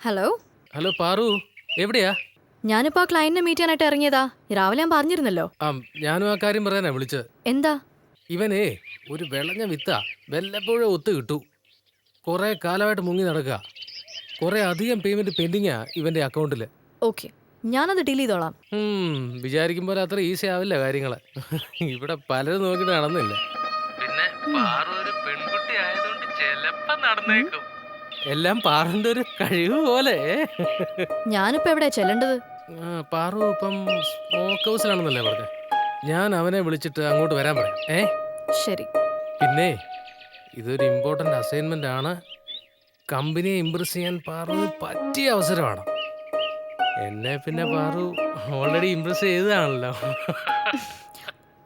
Hello. Hello Paru, എവിടെയാ? ഞാനിപ്പോ ആ ക്ലയന്റിനെ മീറ്റ് ചെയ്യാനായിട്ട് ഇറങ്ങിയതാ. രാവിലെ ഞാൻ പറഞ്ഞിരുന്നല്ലോ. ഞാനും ആ കാര്യം പറയാനാ വിളിച്ചത്. എന്താ? ഇവനേ ഒരു വിളഞ്ഞ വിത്താ, വല്ലപ്പോഴും ഒത്തു കിട്ടൂ. കുറെ കാലമായിട്ട് മുങ്ങി നടക്കുക. കുറെ അധികം പേയ്മെന്റ് പെൻഡിങ്ങാ ഇവന്റെ അക്കൗണ്ടില്. ഓക്കെ, ഞാനത് ഡീൽ ചെയ്തോളാം. വിചാരിക്കും പോലെ അത്ര ഈസി ആവില്ല കാര്യങ്ങള്. ഇവിടെ പലരും നോക്കിട്ട് നടന്നില്ല. പിന്നെ പാറു ഒരു പെൺകുട്ടി ആയതുകൊണ്ട് ചെലപ്പോ നടന്നേക്കും. എല്ലാം പാറുന്റെ ഒരു കഴിവ് പോലെ. ഞാനിപ്പോ എവിടെയാ ചെല്ലേണ്ടത്? പാറു ഇപ്പം സ്മോക്ക് ഹൗസിലാണെന്നല്ലേ പറഞ്ഞേ. ഞാൻ അവനെ വിളിച്ചിട്ട് അങ്ങോട്ട് വരാൻ പറയാം. ശരി. പിന്നെ ഇതൊരു ഇമ്പോർട്ടന്റ് അസൈൻമെന്റ് ആണ്. കമ്പനിയെ ഇംപ്രസ് ചെയ്യാൻ പാറുവിന് പറ്റിയ അവസരമാണ്. എന്നെ പിന്നെ പാറു ഓൾറെഡി ഇംപ്രസ് ചെയ്തതാണല്ലോ.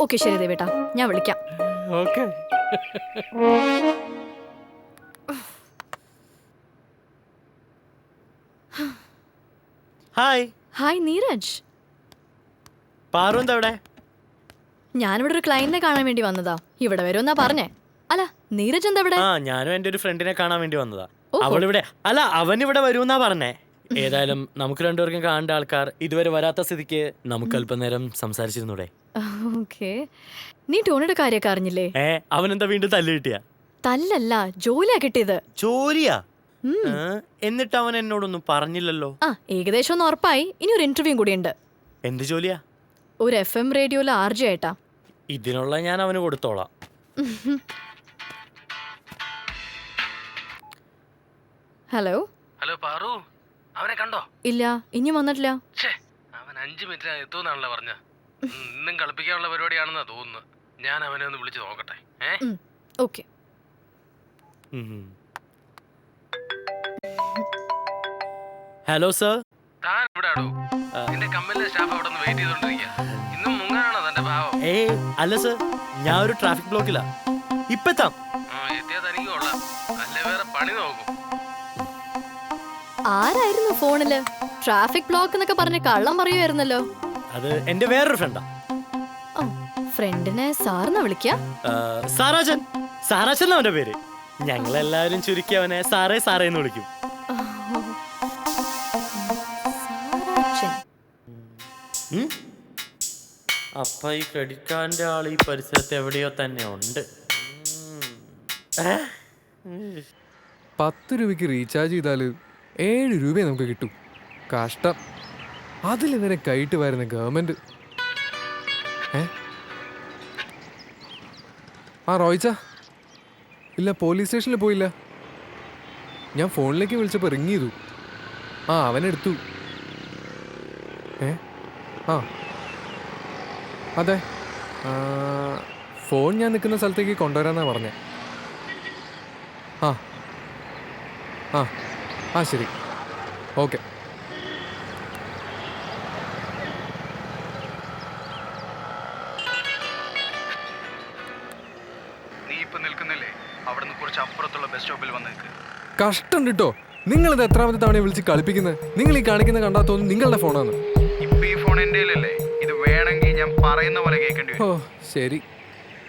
ഓക്കെ, ശരി ദേവേട്ടാ, ഞാൻ വിളിക്കാം. Okay. Hi. Hi Neeraj. Paru എന്താ ഇവിടെ? ഞാനിവിടെ ഒരു ക്ലയന്റിനെ കാണാൻ വേണ്ടി വന്നതാ. ഇവിടെ വരുമെന്നാ പറഞ്ഞേ. അല്ല, നീരജ് എന്താ ഇവിടെ? ഞാനും എന്റെ ഒരു ഫ്രണ്ടിനെ കാണാൻ വേണ്ടി വന്നതാ. ഓഹോ. അവളിവിടെ അല്ല, അവൻ ഇവിടെ വരുമെന്നാ പറഞ്ഞേ. ഏതായാലും നമുക്ക് രണ്ടുപേർക്കും കാണേണ്ട ആൾക്കാർ ഇതുവരെ വരാത്ത സ്ഥിതിക്ക് നമുക്ക് അല്പനേരം സംസാരിച്ചിരുന്നൂടെ? ഓക്കെ. നീ ടോണിയുടെ കാര്യമൊക്കെ അറിഞ്ഞില്ലേ? അവൻ എന്താ വീണ്ടും തല്ല് കിട്ടിയ? തല്ലല്ല, ജോലിയാ കിട്ടിയത്. ജോലിയാ? എന്നിട്ട് അവൻ എന്നോടൊന്നും പറഞ്ഞില്ലല്ലോ. ഏകദേശം ഒന്ന് ഉറപ്പായി. ഇനി ഒരു ഇന്റർവ്യൂ കൂടി ഉണ്ട്. എന്ത് ജോലിയാ? ഒരു FM റേഡിയോയിലെ RJ ആയിട്ടാ. ഇതിനുള്ള ഞാൻ അവന് കൊടുത്തോളാം. ഹലോ. ഹലോ പാറു, അവനെ കണ്ടോ? ഇല്ല, ഇനി വന്നിട്ടില്ല. അവൻ 5 മിനിറ്റിനകം എത്തുമെന്നാണല്ലോ പറഞ്ഞ. ഇന്നും കളിപ്പിക്കാനുള്ള പരിപാടിയാണെന്നാ തോന്നുന്നു. ഞാൻ അവനെ ഒന്ന് വിളിച്ചു നോക്കട്ടെ. ഓക്കെ. Hello sir. താൻ ഇവിടെ ആടോ? നിന്റെ കമ്പനിയിലെ സ്റ്റാഫ് അവിടെ ഒന്ന് വെയിറ്റ് ചെയ്തോണ്ടിരിക്കുക. ഇന്നും മുങ്ങാനാണോ തന്റെ ഭാവം? അല്ല സർ, ഞാൻ ഒരു ട്രാഫിക് ബ്ലോക്കിലാ. ഇപ്പെത്താം. എത്തിയാ തനിക്ക് കൊള്ളാം. അല്ലേ വേറെ പണി നോക്കും. ആരായിരുന്നു ഫോണില്? ട്രാഫിക് ബ്ലോക്ക് എന്നൊക്കെ പറഞ്ഞ് കള്ളം പറയുമായിരുന്നല്ലോ. അത് എന്റെ വേറൊരു ഫ്രണ്ടാ. ഫ്രണ്ടിനെ സാറിനാ വിളിക്ക? സാറാച്ചൻ. സാറാച്ചൻ അവന്റെ പേര്. ഞങ്ങളെല്ലാവരും ചുരുക്കി അവനെ സാറേ സാറേ എന്ന് വിളിക്കും. അപ്പൊ ഈ ക്രെഡിറ്റ് കാർഡിന്റെ ആൾ ഈ പരിസരത്ത് എവിടെയോ തന്നെ ഉണ്ട്. 10 രൂപയ്ക്ക് റീചാർജ് ചെയ്താല് 7 രൂപയെ നമുക്ക് കിട്ടും. കഷ്ടം. അതിലിവരെ കൈയിട്ട് വരുന്ന ഗവൺമെന്റ്. റോയിച്ച ഇല്ല, പോലീസ് സ്റ്റേഷനിൽ പോയില്ല. ഞാൻ ഫോണിലേക്ക് വിളിച്ചപ്പോൾ റിങ് ചെയ്തു. അവനെടുത്തു. അതെ, ഫോൺ ഞാൻ നിൽക്കുന്ന സ്ഥലത്തേക്ക് കൊണ്ടുവരാന്നാ പറഞ്ഞേ. ശരി, ഓക്കെ. നീ ഇപ്പൊ നിൽക്കുന്നില്ലേ, അവിടുന്ന് കുറച്ച് അപ്പുറത്തുള്ള ബസ് സ്റ്റോപ്പിൽ വന്നേക്ക്. കഷ്ടം കിട്ടോ. നിങ്ങളിത് എത്രാമത്തെ തവണ വിളിച്ച് കളിപ്പിക്കുന്നത്? നിങ്ങൾ ഈ കാണിക്കുന്ന കണ്ടാ തോന്നുന്നു നിങ്ങളുടെ ഫോണാണ്. ഇപ്പൊ ഈ ഫോൺ എന്റെ അല്ലേ? ഇത് വേണമെങ്കിൽ ഞാൻ പറയുന്ന പോലെ കേൾക്കേണ്ടി വരും. ശരി.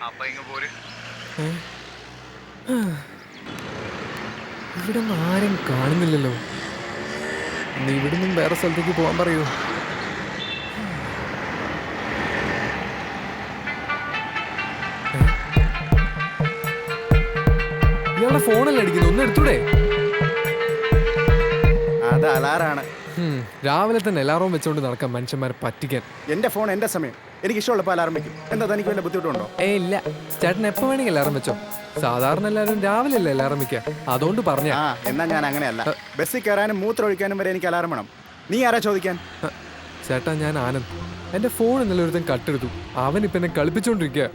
അപ്പൊ ഇങ്ങ് പോര്. ഇവിടെ ഒന്നും ആരും കാണുന്നില്ലല്ലോ. നീ ഇവിടെ നിന്നും വേറെ സ്ഥലത്തേക്ക് പോകാൻ പറയൂ. ഇയാളുടെ ഫോണല്ലേ അടിക്കുന്നു? ഒന്ന് എടുത്തൂടെ? അത് അലാറാണ്. രാവിലെ തന്നെ അലാറം വെച്ചോണ്ട് നടക്കാം മനുഷ്യന്മാരെ പറ്റിക്കാൻ. എന്റെ ഫോൺ എന്റെ സമയം, എനിക്ക് ഇഷ്ടമുള്ളപ്പോൾ അലാറം വെക്കും. എന്താ തനിക്ക് വല്ല ബുദ്ധിമുട്ടുണ്ടോ? ഇല്ല, ചേട്ടൻ എപ്പോ വേണമെങ്കിൽ അലാറം വെച്ചോ. സാധാരണ എല്ലാവരും രാവിലെ അല്ലേ അലാറം വെക്കുക, അതുകൊണ്ട് പറഞ്ഞ. എന്നാ ഞാൻ അങ്ങനെയല്ല. ബസ്സിൽ കയറാനും മൂത്രം ഒഴിക്കാനും വരെ എനിക്ക് അലാറം വേണം. നീ ആരാ ചോദിക്കാൻ? ചേട്ടാ, ഞാൻ ആനന്ദ്. എന്റെ ഫോൺ ഇന്നലെ ഒരുത്തൻ കട്ടെടുത്തു. അവനിപ്പ എന്നെ കളിപ്പിച്ചോണ്ടിരിക്കുക.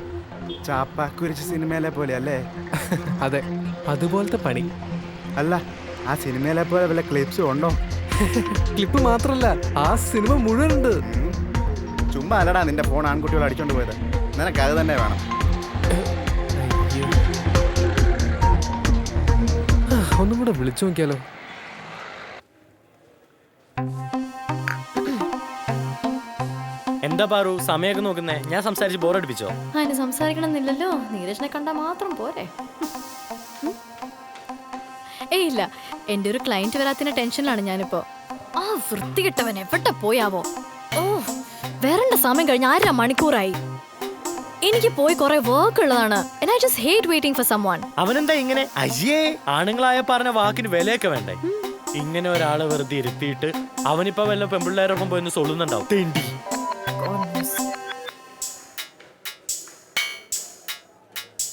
ചാപ്പാക്കുരിച്ച സിനിമയിലെ പോലെ അല്ലേ? അതെ, അതുപോലത്തെ പണി. അല്ല, ആ സിനിമയിലെ പോലെ വല്ല ക്ലിപ്സും ഉണ്ടോ? ക്ലിപ്പ് മാത്രല്ല, ആ സിനിമ മുഴുവനുണ്ട്. ചുമ്മാ അല്ലടാ നിന്റെ ഫോൺ ആൺകുട്ടികൾ അടിച്ചോണ്ട് പോയത്. നിനക്ക് അത് തന്നെ വേണം. ഒന്നും കൂടെ വിളിച്ചു നോക്കിയാലോ? എന്താ പാറു സമയമൊക്കെ നോക്കുന്നേ? ഞാൻ സംസാരിച്ച് ബോറടിപ്പിച്ചോ? അതിന് സംസാരിക്കണമെന്നില്ലല്ലോ. നീരജിനെ കണ്ടാൽ മാത്രം പോരെ. ഏയ് ഇല്ല, എന്റെ ഒരു ക്ലയന്റ് വരാത്തിന്റെ ടെൻഷനിലാണ് ഞാനിപ്പോ. ആ വൃത്തികെട്ടവൻ എവിടെ പോയാവോ? ഓ, വരണ്ട സമയം കഴിഞ്ഞ 1.5 മണിക്കൂറായി. എനിക്ക് പോയി കുറെ വർക്ക് ഉള്ളതാണ്. And I just hate waiting for someone. അവനെന്താ ഇങ്ങനെ? അയ്യേ, ആണുങ്ങളായ പറഞ്ഞ വാക്കിന് വിലയൊക്കെ വേണ്ടേ? ഇങ്ങനെ ഒരാളെ വെറുതെ ഇരുത്തിയിട്ട് അവനിപ്പോ വല്ല പെമ്പിള്ളേരൊപ്പം പോയി സൊള്ളുന്നുണ്ടാവും. തെണ്ടി.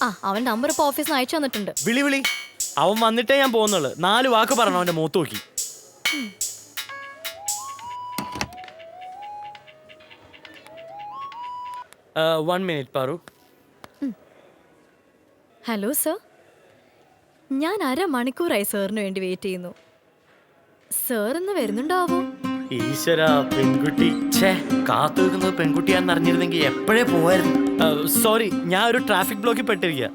ആ, അവൻ നമ്പർ ഇപ്പൊ ഓഫീസിൽ നിന്ന് അയച്ചു തന്നിട്ടുണ്ട്. വിളി. അവൻ വന്നിട്ടേ ഞാൻ പോകുന്നുള്ളു. 4 വാക്ക് പറഞ്ഞു അവന്റെ മൂത്ത് നോക്കി. One minute, Paru. Hello sir, ഞാൻ 1/2 മണിക്കൂറായി സാറിന് വേണ്ടി വെയിറ്റ് ചെയ്യുന്നു. സാർ ഇന്ന് വരുന്നുണ്ടാവോ? ഈശ്വര, പെൺകുട്ടി. ഛേ, കാത്തു നിൽക്കുന്നത് പെൺകുട്ടിയാണെന്ന് അറിഞ്ഞിരുന്നെങ്കിൽ എപ്പോഴേ പോവായിരുന്നു. സോറി, ഞാൻ ഒരു ട്രാഫിക് ബ്ലോക്കിൽ പെട്ടിരിക്കുക.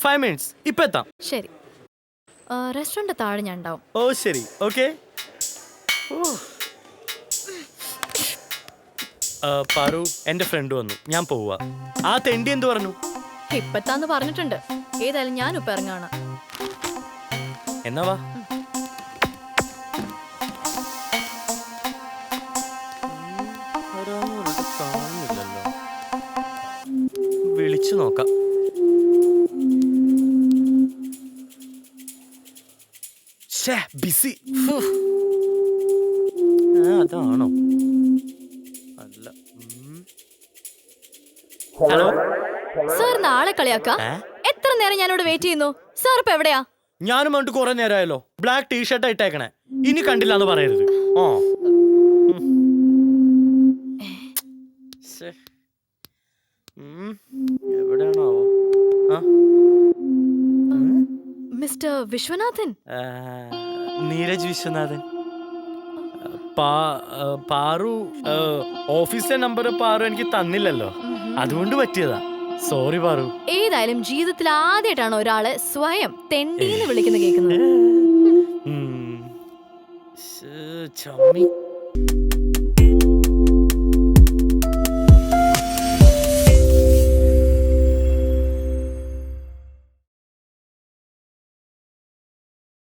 5 minutes, ഇപ്പൊ എത്താം. ശരി, റെസ്റ്റോറന്റ് താഴെ ഞാൻ ഉണ്ടാവും. ഓ ശരി, ഓക്കെ. പാറു, എന്റെ ഫ്രണ്ട് വന്നു, ഞാൻ പോവാ. ആ തെണ്ടി എന്ത് പറഞ്ഞു? ഇപ്പത്താന്ന് പറഞ്ഞിട്ടുണ്ട്. ഏതായാലും ഞാൻ ഇപ്പൊ ഇറങ്ങാണ്. എന്നാ വാ. വിളിച്ചു നോക്കാം. ബിസി. അതാണോ? അല്ല. ഹലോ സാർ നാളെ കളിയാക്ക. എത്ര നേരം ഞാനിവിടെ വെയിറ്റ് ചെയ്യുന്നു. സാർ ഇപ്പൊ എവിടെയാ? ഞാനും വേണ്ടി കുറെ നേരമായല്ലോ. Black T shirt ഇട്ടേക്കണേ. ഇനി കണ്ടില്ല എന്ന് പറയരുത്. ഓ, എവിടെയാണോ? മിസ്റ്റർ വിശ്വനാഥൻ. നീരജ് വിശ്വനാഥൻ. പാറു ഓഫീസിലെ നമ്പർ പാറു എനിക്ക് തന്നില്ലല്ലോ, അതുകൊണ്ട് പറ്റിയതാ. സോറി പാറു. ഏതായാലും ജീവിതത്തിൽ ആദ്യമായിട്ടാണ് ഒരാളെ സ്വയം തെണ്ടീന്ന് വിളിക്കുന്ന കേൾക്കുന്നത്. ചമ്മി.